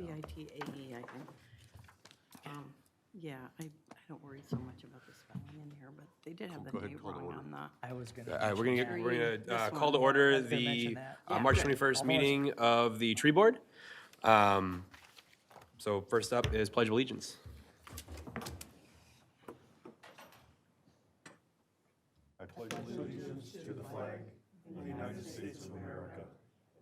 G-I-T-A-E, I think. Yeah, I don't worry so much about the spelling in here, but they did have the date wrong on the. I was gonna. All right, we're gonna This call to one. order Like to the mention that. March Yeah. 21st meeting of the Tree Board. So first up is Pledge of Allegiance. I pledge allegiance to the flag of the United States of America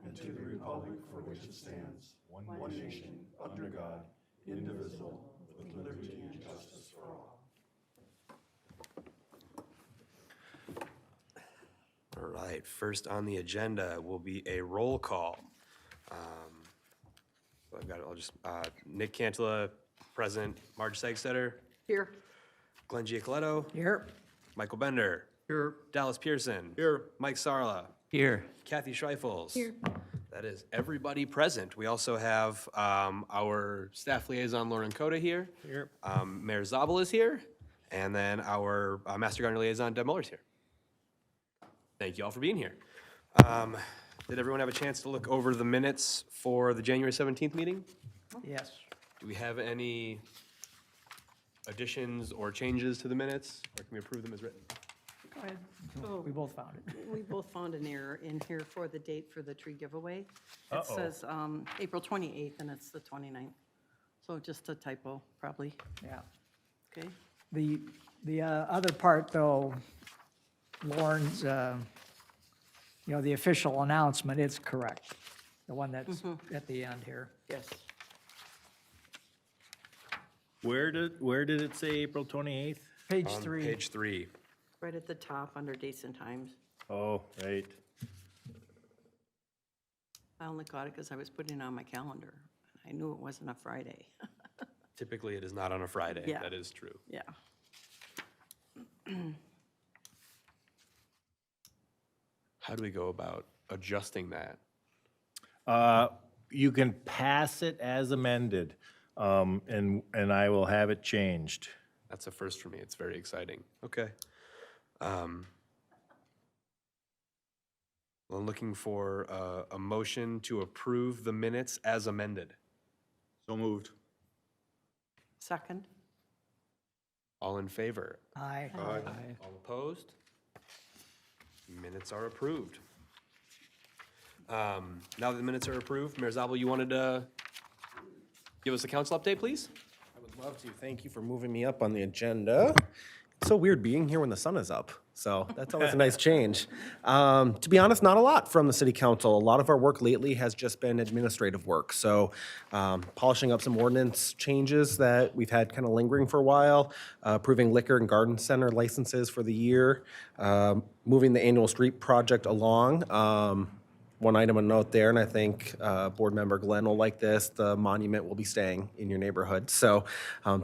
and to the republic for which it stands, one nation, under God, indivisible, with liberty and justice for all. All right, first on the agenda will be a roll call. So I've got, I'll just, Nick Cantala, present. Marge Segstetter, Here. Glenn Giacoletto, Here. Michael Bender. Here. Dallas Pearson. Here. Mike Sarla. Here. Kathy Schreifels. Here. That is everybody present. We also have our staff liaison, Lauren Coda, here. Here. Mayor Zabel is here. And then our Master Gardener liaison, Deb Muller's here. Thank you all for being here. Did everyone have a chance to look over the minutes for the January 17th meeting? Yes. Do we have any additions or changes to the minutes? Or can we approve them as written? Go ahead. Oh, We both found it. we both found an error in here for the date for the tree giveaway. It says April 28th, and it's the 29th. So just a typo, probably. Yeah. Okay? The other part, though, Lauren's, the official announcement is correct. The one that's at the end here. Yes. Where did it say April 28th? Page On 3. page 3. Right at the top, under dates and times. Oh, right. I only caught it because I was putting it on my calendar. I knew it wasn't a Friday. Typically, it is not on a Friday. Yeah. That is true. Yeah. How do we go about adjusting that? You can pass it as amended, and I will have it changed. That's a first for me. It's very exciting. Okay. I'm looking for a motion to approve the minutes as amended. So moved. Second? All in favor? Aye. All opposed? Minutes are approved. Now that the minutes are approved, Mayor Zabel, you wanted to give us a council update, please? I would love to. Thank you for moving me up on the agenda. It's so weird being here when the sun is up, so that's always a nice change. To be honest, not a lot from the city council. A lot of our work lately has just been administrative work, so polishing up some ordinance changes that we've had kind of lingering for a while, approving liquor and garden center licenses for the year, moving the annual street project along. One item of note there, and I think Board Member Glenn will like this, the monument will be staying in your neighborhood. So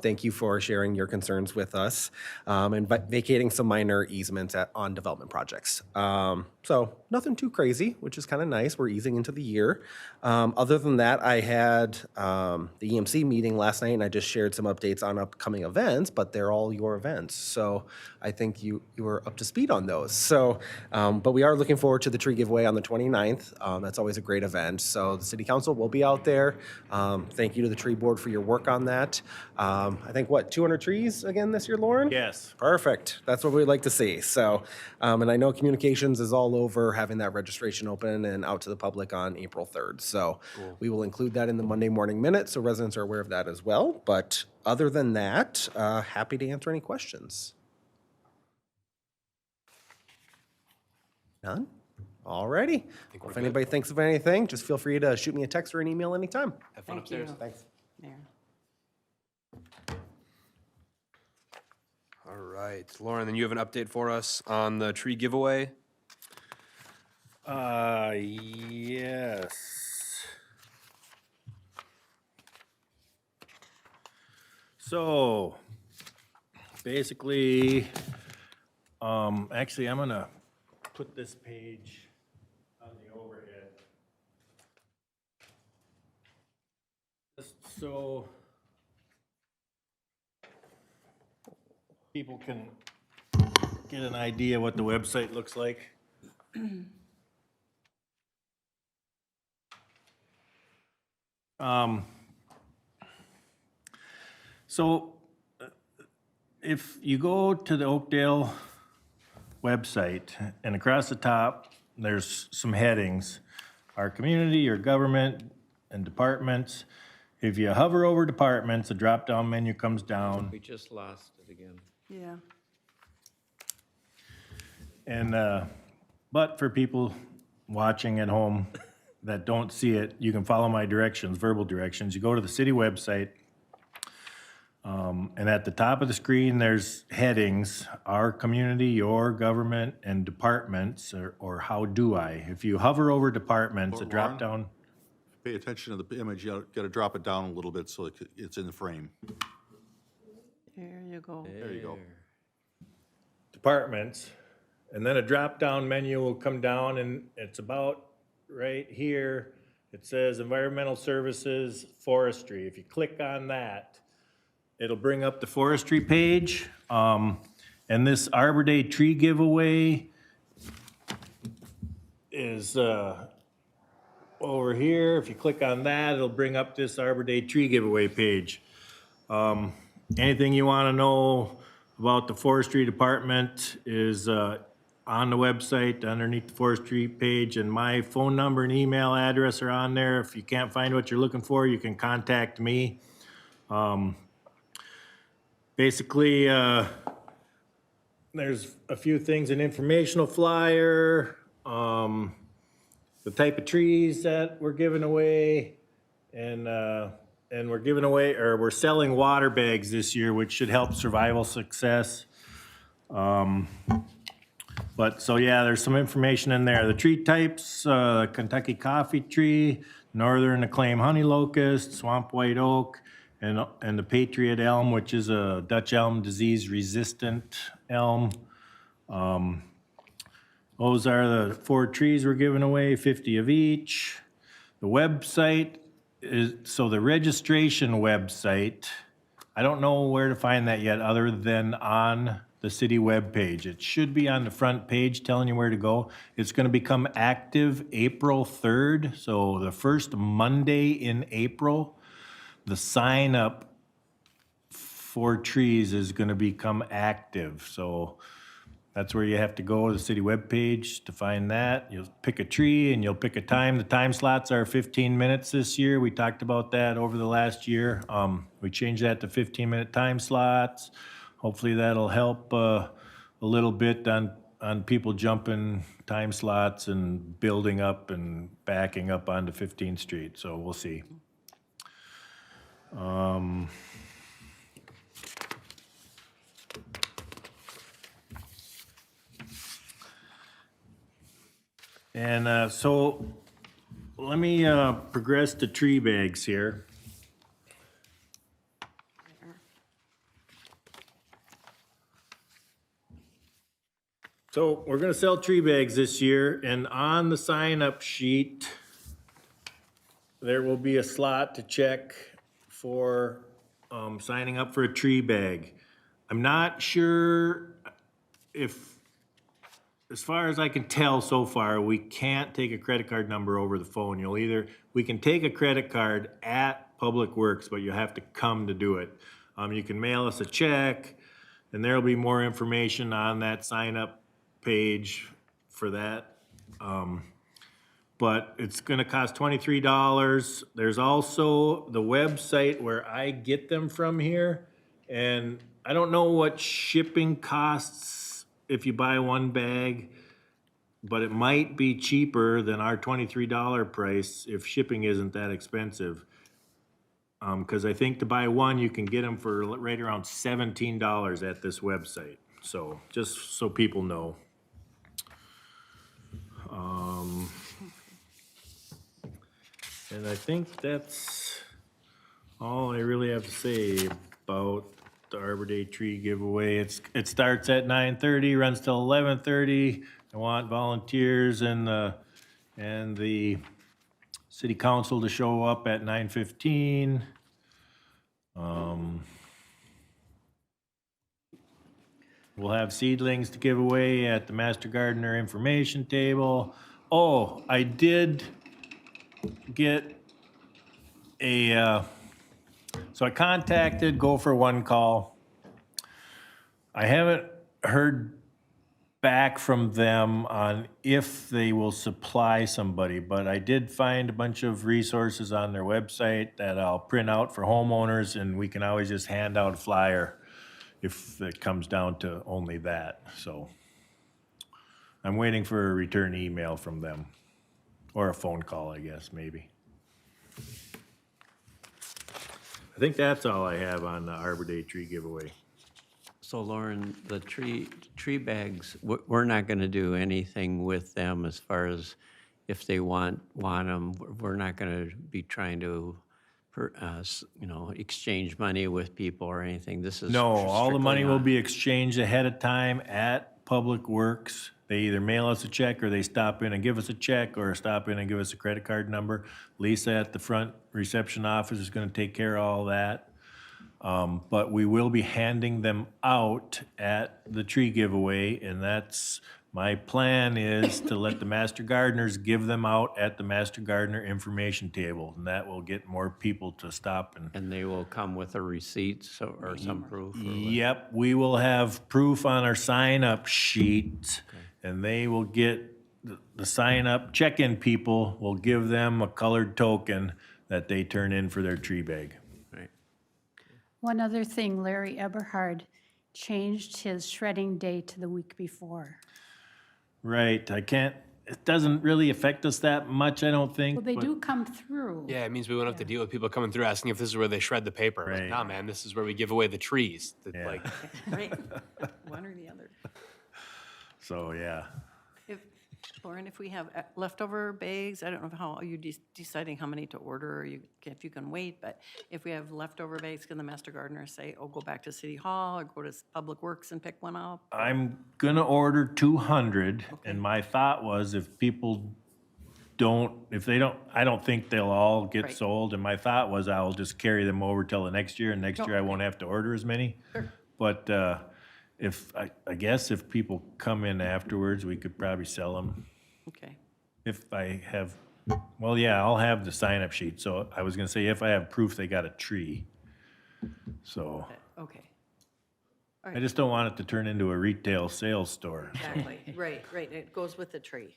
thank you for sharing your concerns with us, and vacating some minor easements on development projects. So nothing too crazy, which is kind of nice. We're easing into the year. Other than that, I had the EMC meeting last night, and I just shared some updates on upcoming events, but they're all your events. So I think you were up to speed on those. So, but we are looking forward to the tree giveaway on the 29th. That's always a great event. So the city council will be out there. Thank you to the tree board for your work on that. I think, 200 trees again this year, Lauren? Yes. Perfect. That's what we'd like to see. So, and I know communications is all over having that registration open and out to the public on April 3rd. So we will include that in the Monday morning minute so residents are aware of that as well. But other than that, happy to answer any questions. None? All righty. Well, if anybody thinks of anything, just feel free to shoot me a text or an email anytime. Have fun Thank upstairs. you. Thanks. Mayor. All right, Lauren, then you have an update for us on the tree giveaway? Yes. So, basically, actually, I'm gonna put this page on the overhead. Just so people can get an idea what the website looks like. So if you go to the Oakdale website and across the top, there's some headings. Our community, your government, and departments. If you hover over departments, the drop-down menu comes down. We just lost it again. Yeah. And, but for people watching at home that don't see it, you can follow my directions, verbal directions. You go to the city website, and at the top of the screen, there's headings, our community, your government, and departments, or how do I? If you hover over departments, a Lauren? drop-down, Pay attention to the image, you gotta drop it down a little bit so it's in the frame. There you go. There you go. departments, and then a drop-down menu will come down, and it's about right here. It says Environmental Services, Forestry. If you click on that, it'll bring up the forestry page. And this Arbor Day tree giveaway is over here. If you click on that, it'll bring up this Arbor Day tree giveaway page. Anything you want to know about the forestry department is on the website underneath the forestry page, and my phone number and email address are on there. If you can't find what you're looking for, you can contact me. Basically, there's a few things, an informational flyer, the type of trees that we're giving away, and we're giving away, or we're selling water bags this year, which should help survival success. But so yeah, there's some information in there. The tree types, Kentucky coffee tree, northern acclaim honey locust, swamp white oak, and the Patriot elm, which is a Dutch elm disease resistant elm. Those are the 4 trees we're giving away, 50 of each. The website is, so the registration website, I don't know where to find that yet other than on the city webpage. It should be on the front page telling you where to go. It's gonna become active April 3rd, so the first Monday in April. The sign up for trees is gonna become active, so that's where you have to go, the city webpage to find that. You'll pick a tree and you'll pick a time. The time slots are 15 minutes this year. We talked about that over the last year. We changed that to 15-minute time slots. Hopefully that'll help a little bit on people jumping time slots and building up and backing up onto 15th Street, so we'll see. And so let me progress to tree bags here. So we're gonna sell tree bags this year, and on the sign-up sheet, there will be a slot to check for signing up for a tree bag. I'm not sure if, as far as I can tell so far, we can't take a credit card number over the phone. We can take a credit card at Public Works, but you have to come to do it. You can mail us a check, and there'll be more information on that sign-up page for that. But it's gonna cost $23. There's also the website where I get them from here, and I don't know what shipping costs if you buy one bag, but it might be cheaper than our $23 price if shipping isn't that expensive. Cause I think to buy one, you can get them for right around $17 at this website. So, just so people know. And I think that's all I really have to say about the Arbor Day tree giveaway. It starts at 9:30, runs till 11:30. I want volunteers and the city council to show up at 9:15. We'll have seedlings to give away at the Master Gardener information table. Oh, I did get a So I contacted Gopher One Call. I haven't heard back from them on if they will supply somebody, but I did find a bunch of resources on their website that I'll print out for homeowners, and we can always just hand out a flyer if it comes down to only that, so. I'm waiting for a return email from them, or a phone call, I guess, maybe. I think that's all I have on the Arbor Day tree giveaway. So Lauren, the tree bags, we're not going to do anything with them as far as if they want them. We're not going to be trying to, exchange money with people or anything. This is No, all the money strictly will on- be exchanged ahead of time at Public Works. They either mail us a check, or they stop in and give us a check, or stop in and give us a credit card number. Lisa at the front reception office is gonna take care of all that. But we will be handing them out at the tree giveaway, and that's, my plan is to let the master gardeners give them out at the master gardener information table, and that will get more people to stop and. And they will come with a receipt or some proof? or what? Yep, we will have proof on our sign-up sheet, and they will get, the sign-up, check-in people will give them a colored token that they turn in for their tree bag. Right. One other thing, Larry Eberhard changed his shredding day to the week before. Right, it doesn't really affect us that much, I don't think. Well, they but- do come through. Yeah, it means we won't have to deal with people coming through asking if this is where they shred the paper. Like, Right. nah, man, this is where we give away the trees. That, Yeah. Like, Right, one or the other. So, yeah. If, Lauren, if we have leftover bags, I don't know how, are you deciding how many to order, or if you can wait, but if we have leftover bags, can the master gardener say, oh, go back to City Hall, or go to Public Works and pick one up? I'm gonna order 200, and my thought was if people I don't think they'll all get Right. sold, and my thought was I'll just carry them over till the next year, and next No, year I won't have to order as many. But, I guess if people come in afterwards, we could probably sell them. Okay, If I have, well, yeah, I'll have the sign-up sheet, so I was gonna say if I have proof they got a tree. So, okay, I just don't want it to turn into a retail sales store, exactly, right, it goes with the tree,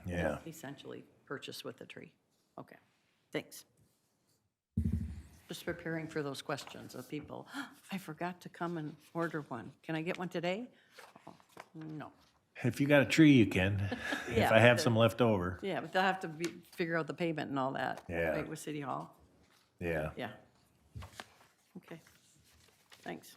yeah. essentially purchased with the tree. Okay, thanks. Just preparing for those questions of people, I forgot to come and order one. Can I get one today? Oh, no. If you got a tree, you can, if Yeah, I have but- some left over, Yeah, but they'll have to figure out the payment and all that. Yeah. Right, with City Hall? yeah. Yeah. Okay, thanks.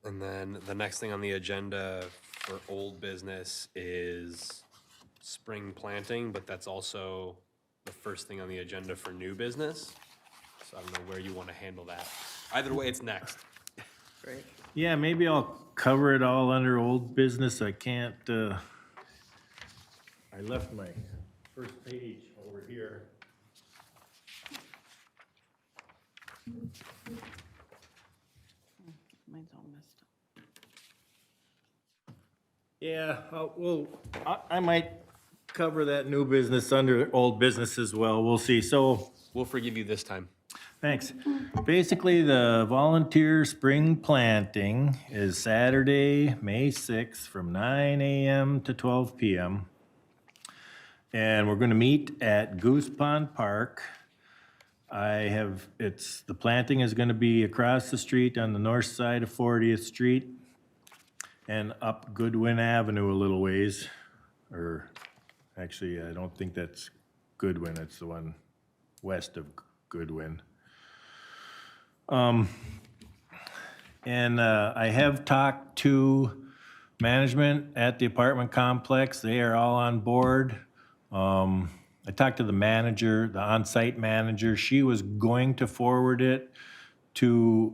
and then the next thing on the agenda for old business is spring planting, but that's also the first thing on the agenda for new business. So I don't know where you want to handle that. Either way, it's next. Great. Yeah, maybe I'll cover it all under old business, I can't, I left my first page over here. Mine's all messed up. Yeah, I might cover that new business under old business as well, we'll see, so. We'll forgive you this time. Thanks. Basically, the volunteer spring planting is Saturday, May 6th, from 9 a.m. to 12 p.m. And we're going to meet at Goose Pond Park. The planting is going to be across the street on the north side of 40th Street and up Goodwin Avenue a little ways. Or, actually, I don't think that's Goodwin, it's the one west of Goodwin. And I have talked to management at the apartment complex. They are all on board. I talked to the manager, the on-site manager. She was going to forward it to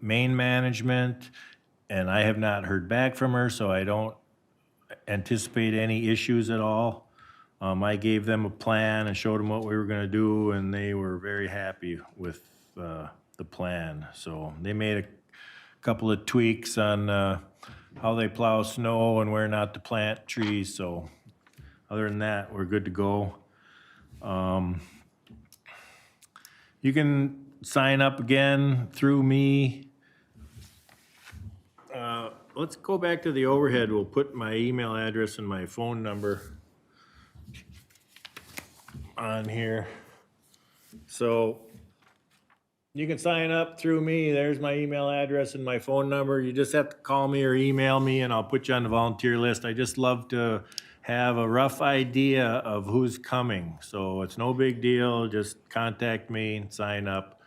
main management, and I have not heard back from her, so I don't anticipate any issues at all. I gave them a plan and showed them what we were gonna do, and they were very happy with the plan. So they made a couple of tweaks on how they plow snow and where not to plant trees, so other than that, we're good to go. You can sign up again through me. Let's go back to the overhead. We'll put my email address and my phone number on here. So you can sign up through me. There's my email address and my phone number. You just have to call me or email me and I'll put you on the volunteer list. I just love to have a rough idea of who's coming. So it's no big deal. Just contact me and sign up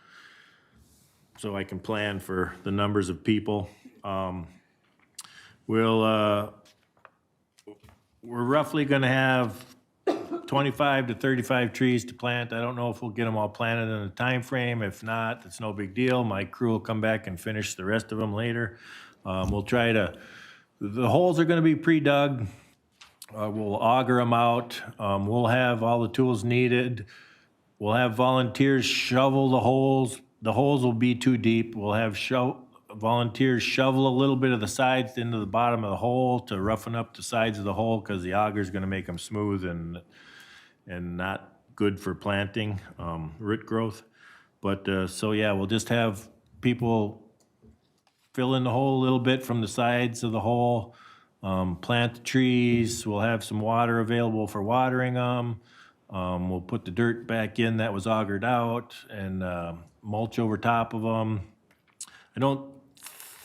so I can plan for the numbers of people. We're roughly gonna have 25 to 35 trees to plant. I don't know if we'll get them all planted in a time frame. If not, it's no big deal. My crew will come back and finish the rest of them later. We'll try to, the holes are gonna be pre-dug. We'll auger them out. We'll have all the tools needed. We'll have volunteers shovel the holes. The holes will be too deep. We'll have volunteers shovel a little bit of the sides into the bottom of the hole to roughen up the sides of the hole because the auger is gonna make them smooth and not good for planting, root growth. But, so yeah, we'll just have people fill in the hole a little bit from the sides of the hole, plant the trees. We'll have some water available for watering them. We'll put the dirt back in that was augered out and mulch over top of them. I don't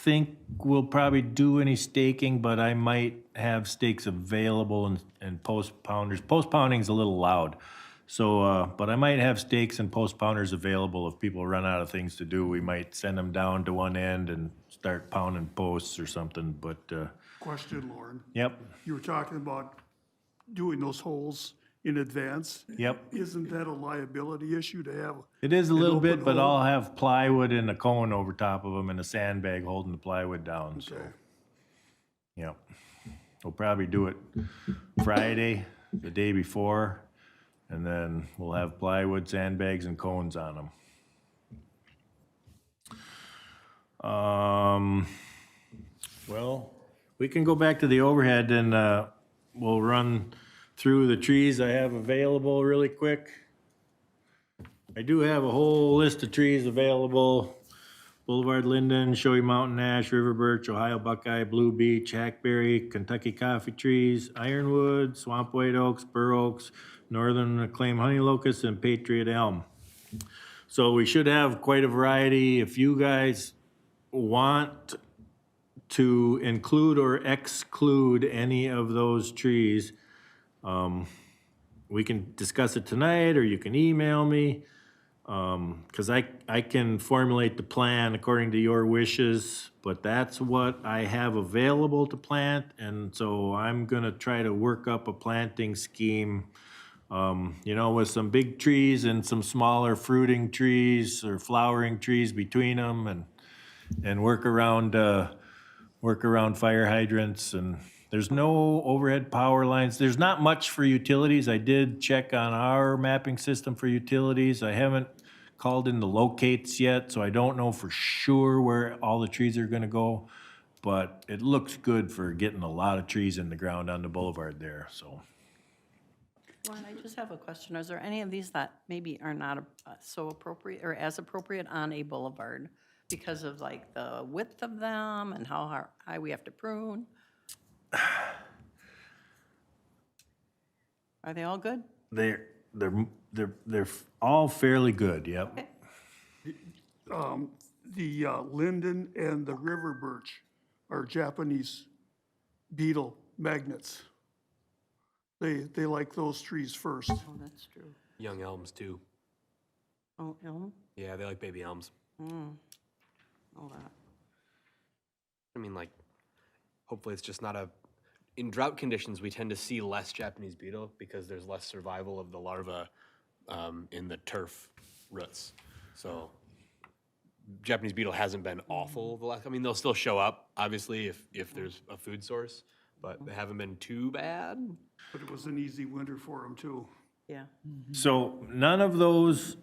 think we'll probably do any staking, but I might have stakes available and post pounders. Post pounding's a little loud. So, but I might have stakes and post pounders available if people run out of things to do. We might send them down to one end and start pounding posts or something, but, Question, Lauren. yep, You were talking about doing those holes in advance. yep. Isn't that a liability issue to have? It is a an little bit, open but hole? I'll have plywood and a cone over top of them and a sandbag holding the plywood down, so, Okay. yep. We'll probably do it Friday, the day before, and then we'll have plywood, sandbags, and cones on them. Well, we can go back to the overhead and, we'll run through the trees I have available really quick. I do have a whole list of trees available. Boulevard linden, Showy Mountain ash, river birch, Ohio buckeye, blue beech, hackberry, Kentucky coffee trees, ironwood, swamp white oaks, bur oaks, northern acclaim honey locust, and patriot elm. So we should have quite a variety. If you guys want to include or exclude any of those trees, we can discuss it tonight, or you can email me. Because I can formulate the plan according to your wishes, but that's what I have available to plant, and so I'm gonna try to work up a planting scheme, you know, with some big trees and some smaller fruiting trees or flowering trees between them, and work around fire hydrants. And there's no overhead power lines. There's not much for utilities. I did check on our mapping system for utilities. I haven't called in the locates yet, so I don't know for sure where all the trees are gonna go, but it looks good for getting a lot of trees in the ground on the boulevard there, so. Lauren, I just have a question. Is there any of these that maybe are not so appropriate or as appropriate on a boulevard because of like the width of them and how high we have to prune? Are they all good? They're all fairly good, yep. The linden and the river birch are Japanese beetle magnets. They like those trees first. Oh, that's true. Young elms too. Oh, elm? Yeah, they like baby elms. All that. I mean, like, hopefully it's just not in drought conditions, we tend to see less Japanese beetle because there's less survival of the larva in the turf roots. So Japanese beetle hasn't been awful the last, I mean, they'll still show up, obviously, if there's a food source, but they haven't been too bad. But it was an easy winter for them too. Yeah. So none of those,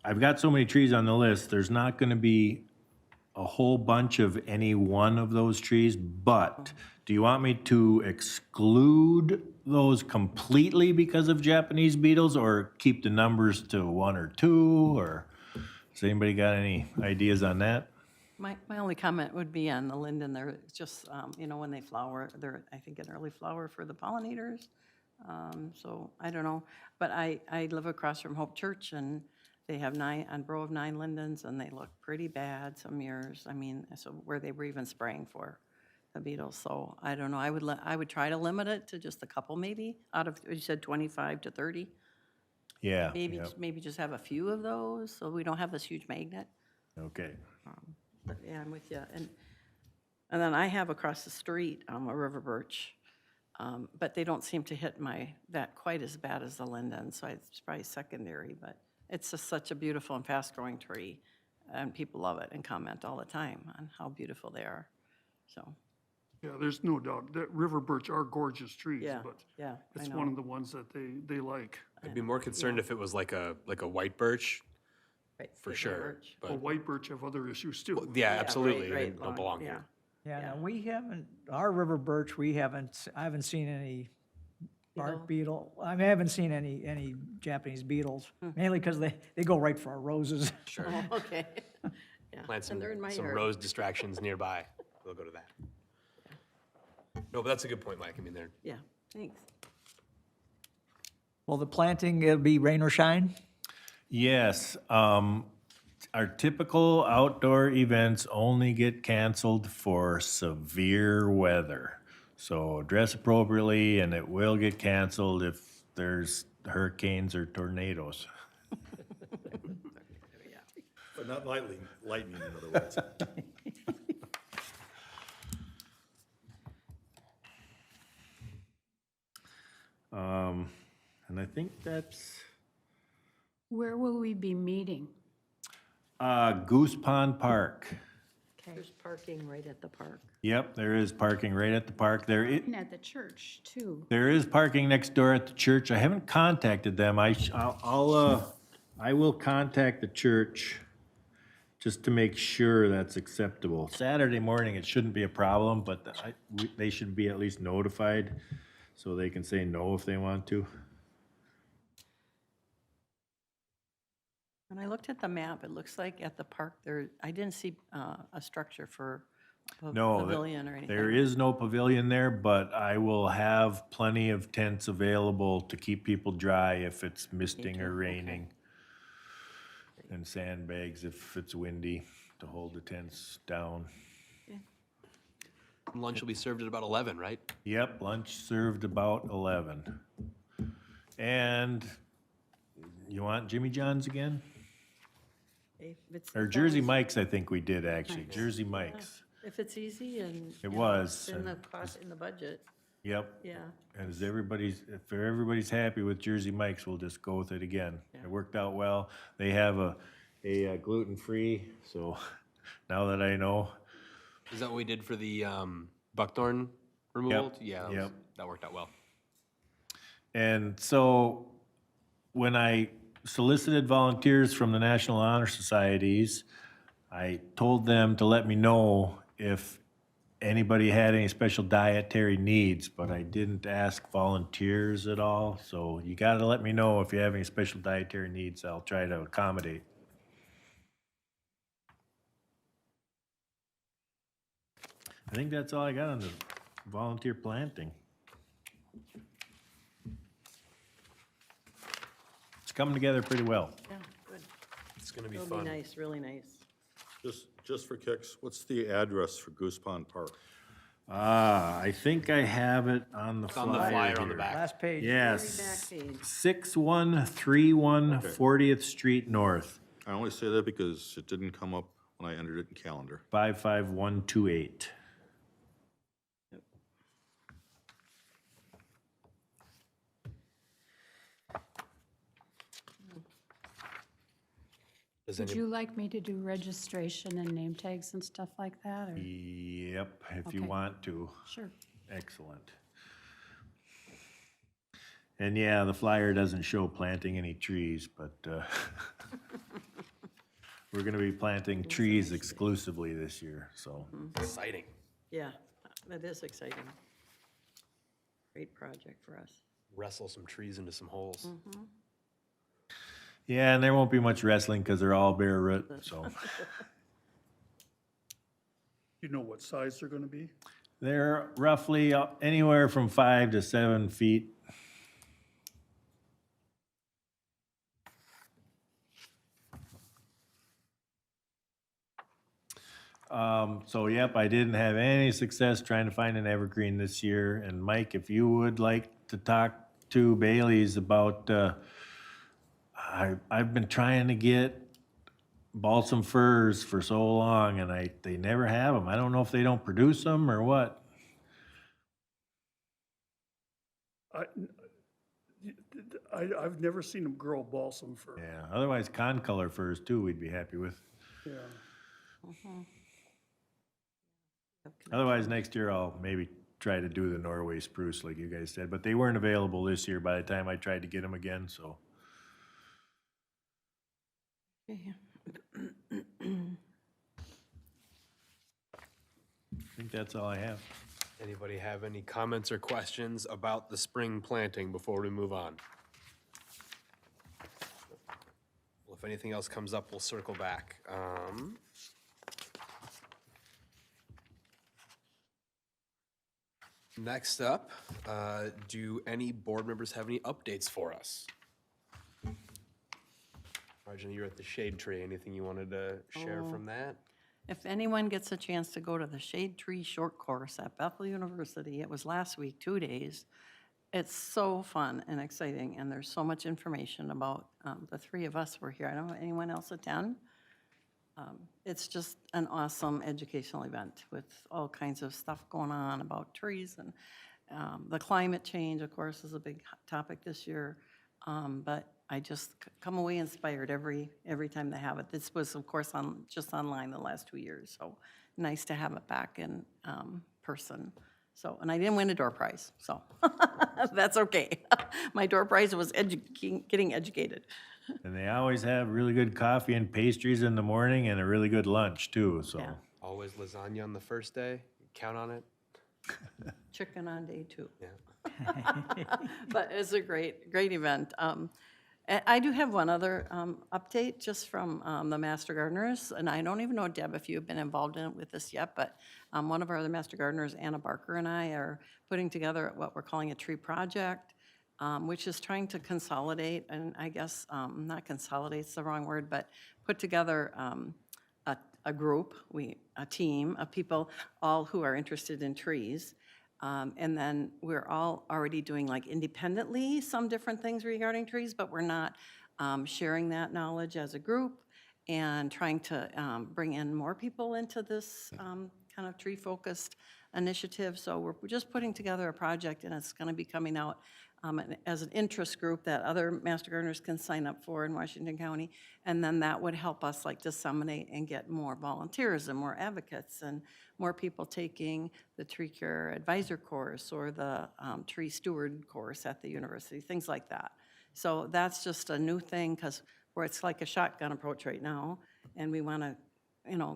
I've got so many trees on the list, there's not gonna be a whole bunch of any one of those trees, but do you want me to exclude those completely because of Japanese beetles, or keep the numbers to 1 or 2, or has anybody got any ideas on that? My only comment would be on the linden, they're just, you know, when they flower, they're, I think, an early flower for the pollinators. So I don't know, but I live across from Hope Church, and they have a row of 9 lindens, and they look pretty bad some years. I mean, so where they were even spraying for the beetles. So I don't know, I would try to limit it to just a couple maybe, out of, you said 25 to 30? Yeah, Maybe, yeah, maybe just have a few of those, so we don't have this huge magnet. okay. But yeah, I'm with you. And then I have across the street a river birch, but they don't seem to hit that quite as bad as the linden, so it's probably secondary, but it's just such a beautiful and fast-growing tree, and people love it and comment all the time on how beautiful they are, so, Yeah, there's no doubt that river birch are gorgeous trees, yeah, but yeah, I it's know. one of the ones that they like. I'd be more concerned if it was like a white birch, Right, for river sure. birch. But white birch have other issues too. Yeah, right, absolutely, they right, don't long- belong yeah. here. Yeah, Yeah. no, we haven't, our river birch, I haven't seen any bark beetle. I mean, I haven't seen any Japanese beetles, mainly because they go right for our roses. Sure. Oh, okay. Yeah, Plant some, and they're in my some yard. rose distractions nearby. We'll go to that. No, but that's a good point, Mike. I mean, they're, Yeah, thanks. Well, the planting, it'll be rain or shine? Yes, our typical outdoor events only get canceled for severe weather. So dress appropriately, and it will get canceled if there's hurricanes or tornadoes. But not lightning, in other words. And I think that's, Where will we be meeting? Goose Pond Park. There's parking right at the park. Yep, there is parking right at the park. And at the church, too. There is parking next door at the church. I haven't contacted them. I will contact the church just to make sure that's acceptable. Saturday morning, it shouldn't be a problem, but they should be at least notified so they can say no if they want to. When I looked at the map, it looks like at the park there, I didn't see a structure for a No, pavilion or anything. there is no pavilion there, but I will have plenty of tents available to keep people dry if it's misting or raining. And sandbags if it's windy to hold the tents down. lunch will be served at about 11, right? Yep, lunch served about 11. And you want Jimmy John's again? If it's- Or if that Jersey was- Mike's, I think we did actually, Jersey Mike's. If it's easy and. It you know, was, it's in the and- cost, in the budget, Yep. yeah. And if everybody's happy with Jersey Mike's, we'll just go with it again. It worked out well. They have a gluten-free, so now that I know. Is that what we did for the buckthorn removal? Yeah, that was- yep. that worked out well. And so when I solicited volunteers from the National Honor Societies, I told them to let me know if anybody had any special dietary needs, but I didn't ask volunteers at all. So you gotta let me know if you have any special dietary needs. I'll try to accommodate. I think that's all I got on the volunteer planting. It's coming together pretty well. Yeah, good. It's gonna be It'll fun. be nice, really nice. Just for kicks, what's the address for Goose Pond Park? I think I have it on the It's on the flyer flyer on the here. back. Last page. Yes. Very back page. 6131 40th Street North, I only say that because it didn't come up when I entered it in calendar. 55128. Does Would any- you like me to do registration and name tags and stuff like that, or? Yep, if you Okay. want to. Sure. Excellent. And yeah, the flyer doesn't show planting any trees, but we're gonna be planting trees exclusively this year, so. Exciting. Yeah, that is exciting. Great project for us. Wrestle some trees into some holes. Yeah, and there won't be much wrestling because they're all bare root, so. You know what size they're gonna be? They're roughly anywhere from 5 to 7 feet. So yep, I didn't have any success trying to find an evergreen this year. And Mike, if you would like to talk to Bailey's about, I've been trying to get balsam firs for so long and they never have them. I don't know if they don't produce them or what. I've never seen them grow balsam fir. Yeah, otherwise concolor firs too, we'd be happy with. Yeah. Otherwise, next year I'll maybe try to do the Norway spruce like you guys said, but they weren't available this year by the time I tried to get them again, so. Okay. I think that's all I have. Anybody have any comments or questions about the spring planting before we move on? Well, if anything else comes up, we'll circle back. Next up, do any board members have any updates for us? Marjorie, you're at the shade tree. Anything you wanted to share from that? If anyone gets a chance to go to the Shade Tree Short Course at Bethel University, it was last week, 2 days. It's so fun and exciting, and there's so much information about, the three of us were here. I don't know, anyone else attend? It's just an awesome educational event with all kinds of stuff going on about trees and the climate change, of course, is a big topic this year. But I just come away inspired every time they have it. This was, of course, just online the last 2 years, so nice to have it back in person. So, and I didn't win a door prize, so that's okay. My door prize was getting educated. And they always have really good coffee and pastries in the morning and a really good lunch too, so. Yeah. Always lasagna on the first day. Count on it. Chicken on day 2. Yeah. But it's a great event. I do have one other update just from the Master Gardeners, and I don't even know, Deb, if you've been involved with this yet, but one of our other Master Gardeners, Anna Barker, and I are putting together what we're calling a tree project, which is trying to consolidate, and I guess not consolidate's the wrong word, but put together a group, a team of people, all who are interested in trees. And then we're all already doing like independently some different things regarding trees, but we're not sharing that knowledge as a group and trying to bring in more people into this kind of tree-focused initiative. So we're just putting together a project, and it's going to be coming out as an interest group that other Master Gardeners can sign up for in Washington County. And then that would help us like disseminate and get more volunteers and more advocates and more people taking the tree care advisor course or the tree steward course at the university, things like that. So that's just a new thing because where it's like a shotgun approach right now, and we want to,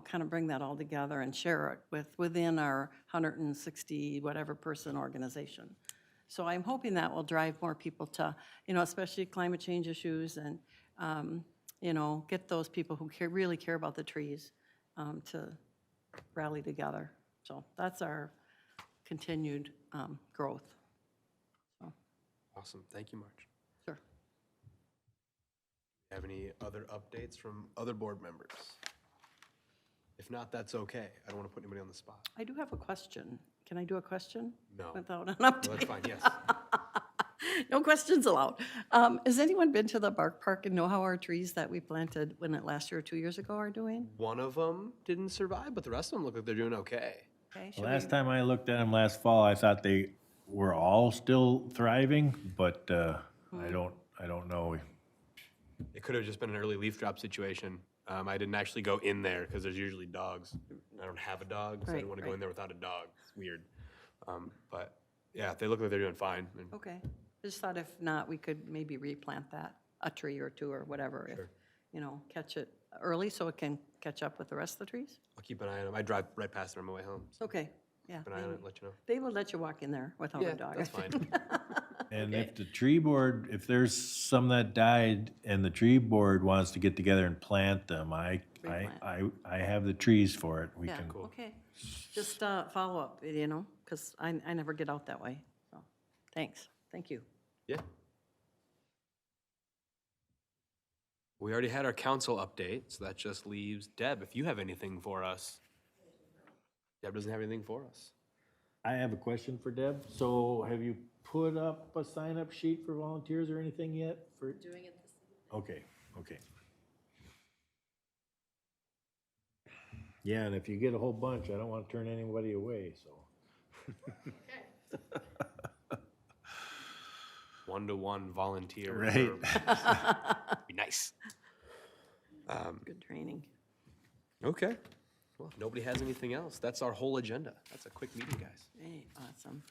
kind of bring that all together and share it within our 160 whatever person organization. So I'm hoping that will drive more people to, especially climate change issues and, get those people who really care about the trees to rally together. So that's our continued growth. So, Awesome. Thank you, Marge. sure. Have any other updates from other board members? If not, that's okay. I don't want to put anybody on the spot. I do have a question. Can I do a question? No. Without an No, update? that's fine, yes. No questions allowed. Has anyone been to the Bark Park and know how our trees that we planted last year or 2 years ago are doing? One of them didn't survive, but the rest of them look like they're doing okay. Okay, The should last we- time I looked at them last fall, I thought they were all still thriving, but I don't know. It could have just been an early leaf drop situation. I didn't actually go in there because there's usually dogs. I don't have a dog, so I Right, didn't want to go right. in there without a dog. It's weird. But yeah, they look like they're doing fine. And Okay, I just thought if not, we could maybe replant that, a tree or two or whatever. Sure. If, catch it early so it can catch up with the rest of the trees? I'll keep an eye on them. I drive right past them on my way home. So Okay, Yeah, keep an eye on it and let you know. they will let you walk in there without Yeah, a dog. that's fine. And if the tree board, if there's some that died and the tree board wants to get together and plant them, I have the trees for it. We Yeah, can, okay. Just follow up, you know, because I never get out that way. So, thanks, thank you. Yeah. We already had our council update, so that just leaves Deb, if you have anything for us. Deb doesn't have anything for us. I have a question for Deb. So have you put up a sign-up sheet for volunteers or anything yet? Doing it this evening. Okay, okay. Yeah, and if you get a whole bunch, I don't want to turn anybody away, so. 1-to-1 volunteer. Right. Be nice. Good training. Okay. Well, if nobody has anything else, that's our whole agenda. That's a quick meeting, guys. Hey, awesome.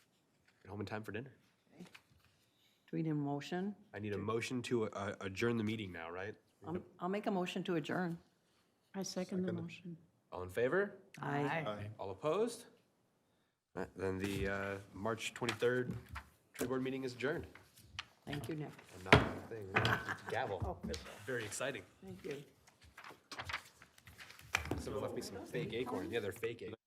Get home in time for dinner. Do we need a motion? I need a motion to adjourn the meeting now, right? I'll make a motion to adjourn. I second the motion. All in favor? Aye. All opposed? All right, then the March 23rd tree board meeting is adjourned. Thank you, Nick. And not a thing, gavel. It's very exciting. Thank you. Someone left me some fake acorn. Yeah, they're fake acorns.